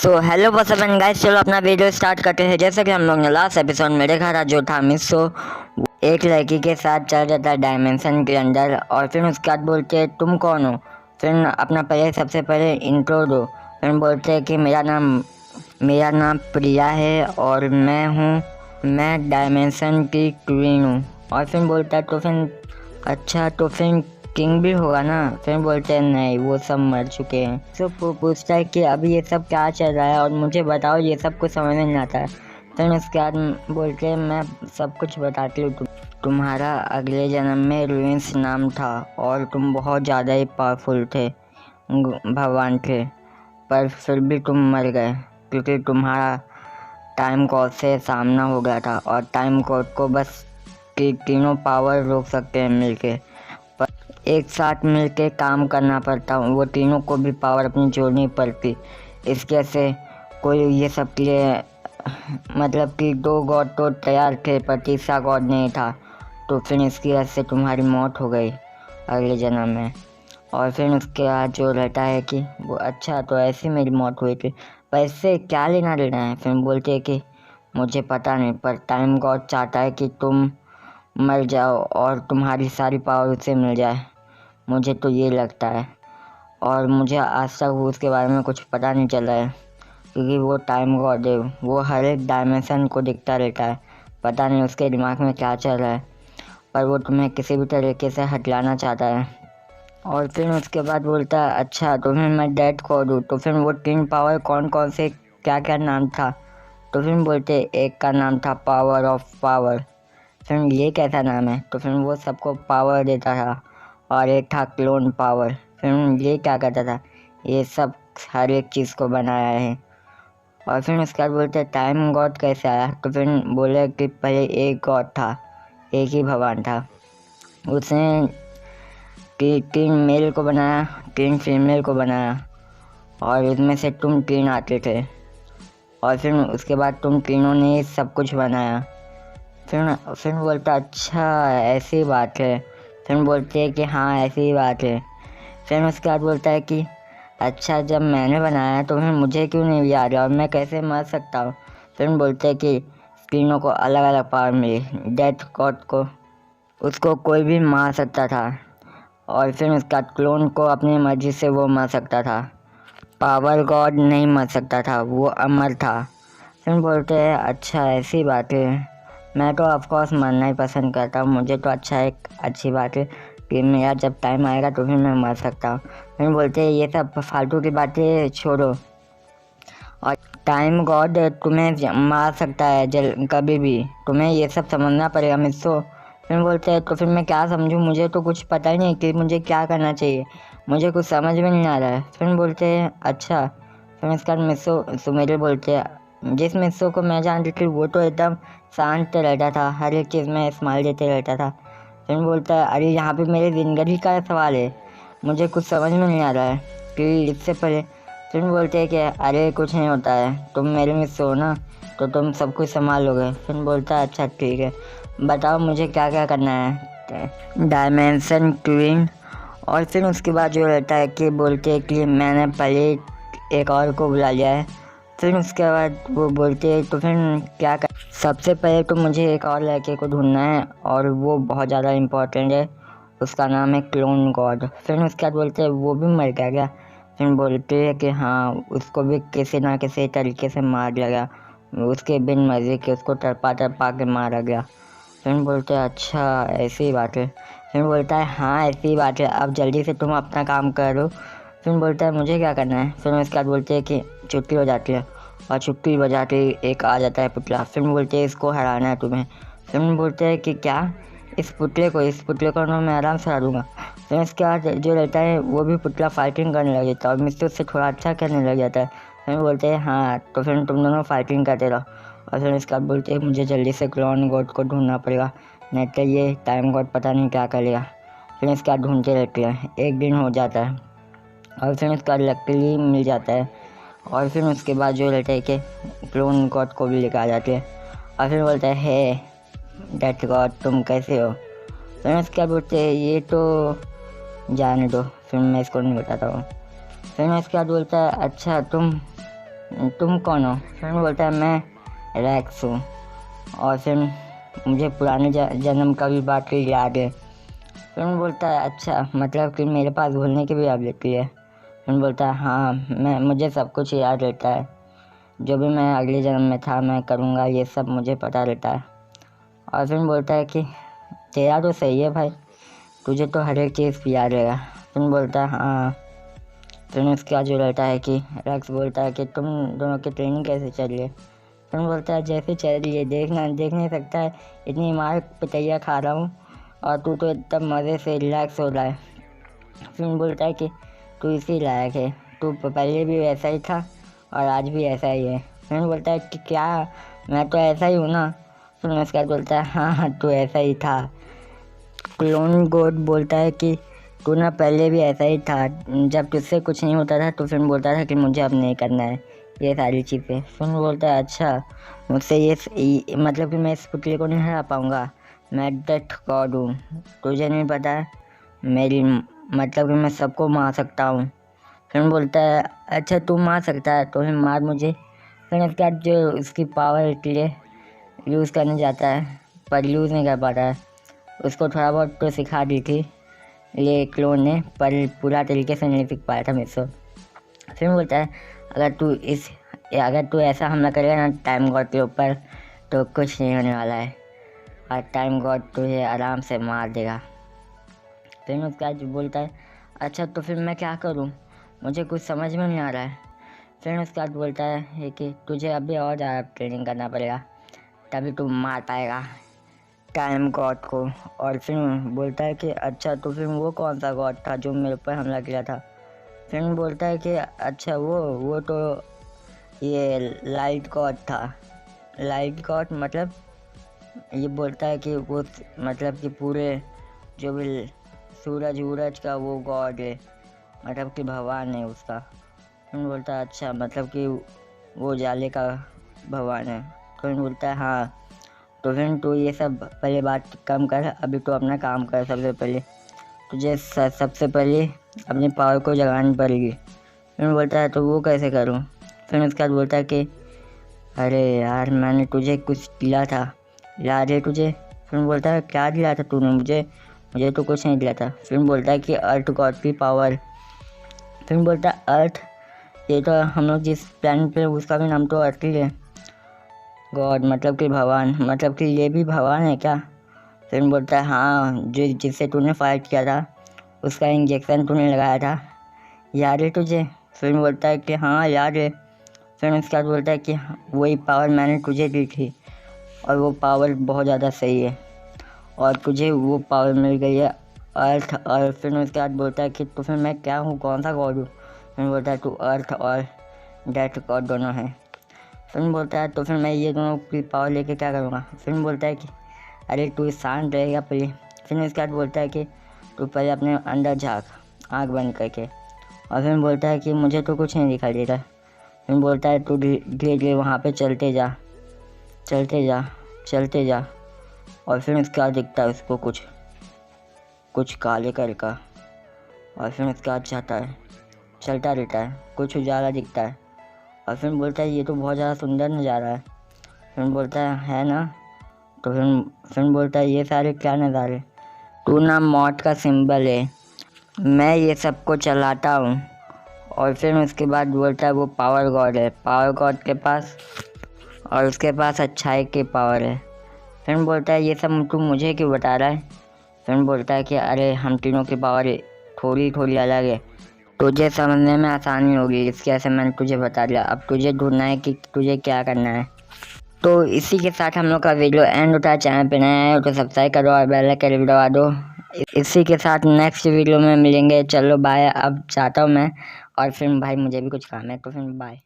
So hello बसवन guys, चलो अपना video start करते हैं। जैसे कि हम लोग ने लास्ट एपिसोड में देखा था, जो था मिसो एक लड़की के साथ चल जाता है डायमेंशन के अंदर, और फिर उसके बाद बोलते हैं तुम कौन हो। फिर अपना सबसे पहले इंट्रो दो। फिर बोलते हैं कि मेरा नाम प्रिया है और मैं डायमेंशन की क्वीन हूँ। और फिर बोलता है तो फिर अच्छा, तो फिर किंग भी होगा ना। फिर बोलते हैं नहीं, वो सब मर चुके हैं। तो पूछता है कि अभी ये सब क्या चल रहा है और मुझे बताओ, ये सब कुछ समझ में नहीं आता है। फिर उसके बाद बोलते हैं मैं सब कुछ बताती हूँ। तुम्हारा अगले जन्म में रुइंस नाम था और तुम बहुत ज़्यादा ही पावरफुल थे, भगवान थे, पर फिर भी तुम मर गए क्योंकि तुम्हारा टाइम कोड से सामना हो गया था। और टाइम कोड को बस तीनों पावर रोक सकते हैं मिलके, पर एक साथ मिलके काम करना पड़ता। वो तीनों को भी पावर अपनी जोड़नी पड़ती। इसके से कोई ये सब के लिए मतलब कि 2 गॉड तो तैयार थे पर तीसरा गॉड नहीं था। तो फिर इसकी वजह से तुम्हारी मौत हो गई अगले जन्म में। और फिर उसके बाद जो रहता है कि वो अच्छा, तो ऐसी मेरी मौत हुई थी, पर इससे क्या लेना देना है। फिर बोलते हैं कि मुझे पता नहीं, पर टाइम गॉड चाहता है कि तुम मर जाओ और तुम्हारी सारी पावर उसे मिल जाए, मुझे तो ये लगता है। और मुझे आज तक उसके बारे में कुछ पता नहीं चला है क्योंकि वो टाइम गॉड है, वो हर एक डायमेंशन को दिखता रहता है। पता नहीं उसके दिमाग में क्या चल रहा है, पर वो तुम्हें किसी भी तरीके से हटलाना चाहता है। और फिर उसके बाद बोलता है अच्छा, तो फिर मैं डेड को दूँ। तो फिर वो 3 पावर कौन कौन से क्या क्या नाम था। तो फिर बोलते एक का नाम था पावर ऑफ पावर। फिर ये कैसा नाम है। तो फिर वो सबको पावर देता था। और एक था क्लोन पावर। फिर ये क्या करता था, ये सब हर एक चीज़ को बनाया है। और फिर उसके बाद बोलते टाइम गॉड कैसे आया। तो फिर बोले कि पहले एक गॉड था, एक ही भगवान था, उसने 3 मेल को बनाया, 3 फीमेल को बनाया, और इसमें से तुम 3 आते थे। और फिर उसके बाद तुम तीनों ने सब कुछ बनाया। फिर बोलता अच्छा ऐसी बात है। फिर बोलते हैं कि हाँ ऐसी ही बात है। फिर उसके बाद बोलता है कि अच्छा, जब मैंने बनाया तो फिर मुझे क्यों नहीं याद और मैं कैसे मर सकता हूँ। फिर बोलते हैं कि तीनों को अलग अलग पावर मिली। डेथ गॉड को उसको कोई भी मार सकता था, और फिर उसका क्लोन को अपनी मर्जी से वो मर सकता था। पावर गॉड नहीं मर सकता था, वो अमर था। फिर बोलते हैं अच्छा ऐसी बात है, मैं तो ऑफकोर्स मरना ही पसंद करता हूँ, मुझे तो अच्छा एक अच्छी बात है कि मेरा जब टाइम आएगा तो फिर मैं मर सकता हूँ। फिर बोलते हैं ये सब फालतू की बातें छोड़ो, और टाइम गॉड तुम्हें मार सकता है कभी भी, तुम्हें ये सब समझना पड़ेगा मिस्सो। फिर बोलते हैं तो फिर मैं क्या समझूं, मुझे तो कुछ पता ही नहीं कि मुझे क्या करना चाहिए, मुझे कुछ समझ में नहीं आ रहा है। फिर बोलते हैं अच्छा। फिर इसके बाद मिस्सो सुमेलिया बोलते हैं जिस मिस्सो को मैं जानती थी वो तो एकदम शांत रहता था, हर एक चीज़ में स्माइल देते रहता था। फिर बोलता है अरे यहाँ पे मेरी ज़िंदगी का सवाल है, मुझे कुछ समझ में नहीं आ रहा है कि इससे पहले। फिर बोलते हैं कि अरे कुछ नहीं होता है, तुम मेरे में सो ना तो तुम सब कुछ संभाल लोगे। फिर बोलता है अच्छा ठीक है, बताओ मुझे क्या क्या करना है डायमेंशन क्वीन। और फिर उसके बाद जो रहता है कि बोलते हैं कि मैंने पहले एक और को बुला लिया है। फिर उसके बाद वो बोलते हैं तो फिर क्या कर, सबसे पहले तो मुझे एक और लड़के को ढूंढना है और वो बहुत ज़्यादा इम्पोर्टेंट है, उसका नाम है क्लोन गॉड। फिर उसके बाद बोलते हैं वो भी मर गया क्या। फिर बोलते हैं कि हाँ, उसको भी किसी ना किसी तरीके से मार दिया गया, उसके बिन मर्जी के उसको टरपा के मारा गया। फिर बोलते हैं अच्छा ऐसी बात है। फिर बोलता है हाँ ऐसी बात है, अब जल्दी से तुम अपना काम करो। फिर बोलता है मुझे क्या करना है। फिर उसके बाद बोलते हैं कि छुट्टी हो जाती है, और छुट्टी बजाते ही एक आ जाता है पुतला। फिर बोलते हैं इसको हराना है तुम्हें। फिर बोलते हैं कि क्या, इस पुतले को ना मैं आराम से हरा दूँगा। फिर इसके बाद जो रहता है वो भी पुतला फाइटिंग करने लग जाता है और मिस्टर उससे थोड़ा अच्छा करने लग जाता है। फिर बोलते हैं हाँ, तो फिर तुम दोनों फाइटिंग करते रहो। और फिर इसके बाद बोलते हैं मुझे जल्दी से क्लोन गॉड को ढूंढना पड़ेगा, नहीं तो ये टाइम गॉड पता नहीं क्या करेगा। फिर इसके बाद ढूंढते रहते हैं, एक दिन हो जाता है और फिर इसका लकीली मिल जाता है। और फिर उसके बाद जो रहता है कि क्लोन गॉड को भी लेकर आ जाते हैं। और फिर बोलता है हे डेथ गॉड तुम कैसे हो। फिर उसके बाद बोलते हैं ये तो जाने दो, फिर मैं इसको नहीं बताता हूँ। फिर उसके बाद बोलता है अच्छा तुम तुम कौन हो? फिर बोलता है मैं रैक्स हूँ। और फिर मुझे पुराने जन्म का भी बात की याद है। फिर बोलता है अच्छा, मतलब कि मेरे पास भूलने की भी एबिलिटी है। फिर बोलता है हाँ, मुझे सब कुछ याद रहता है, जो भी मैं अगले जन्म में था मैं करूँगा, ये सब मुझे पता रहता है। और फिर बोलता है कि तेरा तो सही है भाई, तुझे तो हर एक चीज़ याद रहेगा। फिर बोलता है हाँ। फिर उसके बाद जो रहता है कि रैक्स बोलता है कि तुम दोनों की ट्रेनिंग कैसे चल रही है? फिर बोलता है जैसे चल रही है, देख नहीं सकता है, इतनी मार पिटैया खा रहा हूँ और तू तो एकदम मज़े से रिलैक्स हो रहा है। फिर बोलता है कि तू इसी लायक है, तू पहले भी वैसा ही था और आज भी ऐसा ही है। फिर बोलता है कि क्या, मैं तो ऐसा ही हूँ ना? फिर उसके बाद बोलता है हाँ, तू ऐसा ही था। क्लोन गोड बोलता है कि तू ना पहले भी ऐसा ही था, जब तुझसे कुछ नहीं होता था तो फिर बोलता था कि मुझे अब नहीं करना है ये सारी चीज़ें। फिर बोलता है अच्छा, मुझसे ये मतलब कि मैं इस पुतले को नहीं हरा पाऊँगा, मैं डेथ गॉड हूँ, तुझे नहीं पता है मेरी, मतलब कि मैं सबको मार सकता हूँ। फिर बोलता है अच्छा, तू मार सकता है तो फिर मार मुझे। फिर उसके बाद जो उसकी पावर के लिए यूज़ करने जाता है पर यूज़ नहीं कर पाता है। उसको थोड़ा बहुत तो सिखा दी थी ये क्लोन ने, पर पूरा तरीके से नहीं सीख पाया था मेरे से। फिर बोलता है अगर तू ऐसा हमला करेगा ना टाइम गॉड के ऊपर तो कुछ नहीं होने वाला है और टाइम गॉड तुझे आराम से मार देगा। फिर उसके बाद बोलता है अच्छा, तो फिर मैं क्या करूं, मुझे कुछ समझ में नहीं आ रहा है। फिर उसके बाद बोलता है कि तुझे अभी और ज़्यादा ट्रेनिंग करना पड़ेगा, तभी तू मार पाएगा टाइम गॉड को। और फिर बोलता है कि अच्छा, तो फिर वो कौन सा गॉड था जो मेरे ऊपर हमला किया था? फिर बोलता है कि अच्छा, वो तो ये लाइट गॉड था। लाइट गॉड मतलब, ये बोलता है कि वो मतलब कि पूरे जो भी सूरज वूरज का वो गॉड है, मतलब कि भगवान है उसका। फिर बोलता है अच्छा, मतलब कि वो जाले का भगवान है। फिर बोलता है हाँ, तो फिर तू ये सब पहले बात कम कर, अभी तो अपना काम कर। सबसे पहले तुझे सबसे पहले अपनी पावर को जगानी पड़ेगी। फिर बोलता है तो वो कैसे करूँ? फिर उसके बाद बोलता है कि अरे यार, मैंने तुझे कुछ दिया था, याद है तुझे? फिर बोलता है क्या दिया था तूने मुझे? मुझे तो कुछ नहीं दिया था। फिर बोलता है कि अर्थ गॉड की पावर। फिर बोलता है अर्थ, ये तो हम लोग जिस प्लानट पे उसका भी नाम तो अर्थ ही है। गॉड मतलब कि भगवान, मतलब कि ये भी भगवान है क्या? फिर बोलता है हाँ, जो जिससे तूने फाइट किया था उसका इंजेक्शन तूने लगाया था, याद है तुझे? फिर बोलता है कि हाँ याद है। फिर उसके बाद बोलता है कि वही पावर मैंने तुझे दी थी और वो पावर बहुत ज़्यादा सही है और तुझे वो पावर मिल गई है अर्थ। और फिर उसके बाद बोलता है कि तो फिर मैं क्या हूँ, कौन सा गॉड हूँ? फिर बोलता है तू अर्थ और डेथ गॉड दोनों हैं। फिर बोलता है तो फिर मैं ये दोनों की पावर लेके क्या करूँगा? फिर बोलता है कि अरे तू शांत रहेगा पहले। फिर उसके बाद बोलता है कि तू पहले अपने अंदर झाँक, आँख बंद करके। और फिर बोलता है कि मुझे तो कुछ नहीं दिखाई दे रहा। फिर बोलता है तू धीरे धीरे वहाँ पे चलते जा, चलते जा, चलते जा। और फिर उसके बाद दिखता है उसको कुछ काले कलर का। और फिर उसके बाद जाता है, चलता रहता है, कुछ उजाला दिखता है। और फिर बोलता है ये तो बहुत ज़्यादा सुंदर नज़ारा है। फिर बोलता है ना? तो फिर बोलता है ये सारे क्या नज़ारे, तू ना मौत का सिंबल है, मैं ये सबको चलाता हूँ। और फिर उसके बाद बोलता है वो पावर गॉड है, पावर गॉड के पास, और उसके पास अच्छाई की पावर है। फिर बोलता है ये सब तू मुझे क्यों बता रहा है? फिर बोलता है कि अरे हम तीनों की पावर थोड़ी थोड़ी अलग है, तुझे समझने में आसानी होगी इसके, ऐसे मैंने तुझे बता दिया, अब तुझे ढूंढना है कि तुझे क्या करना है। तो इसी के साथ हम लोग का वीडियो एंड होता है। चैनल पे नया है तो सब्सक्राइब करो और बेल आइकन भी दबा दो। इसी के साथ नेक्स्ट वीडियो में मिलेंगे। चलो बाय, अब चाहता हूँ मैं, और फिर भाई मुझे भी कुछ काम है तो फिर बाय।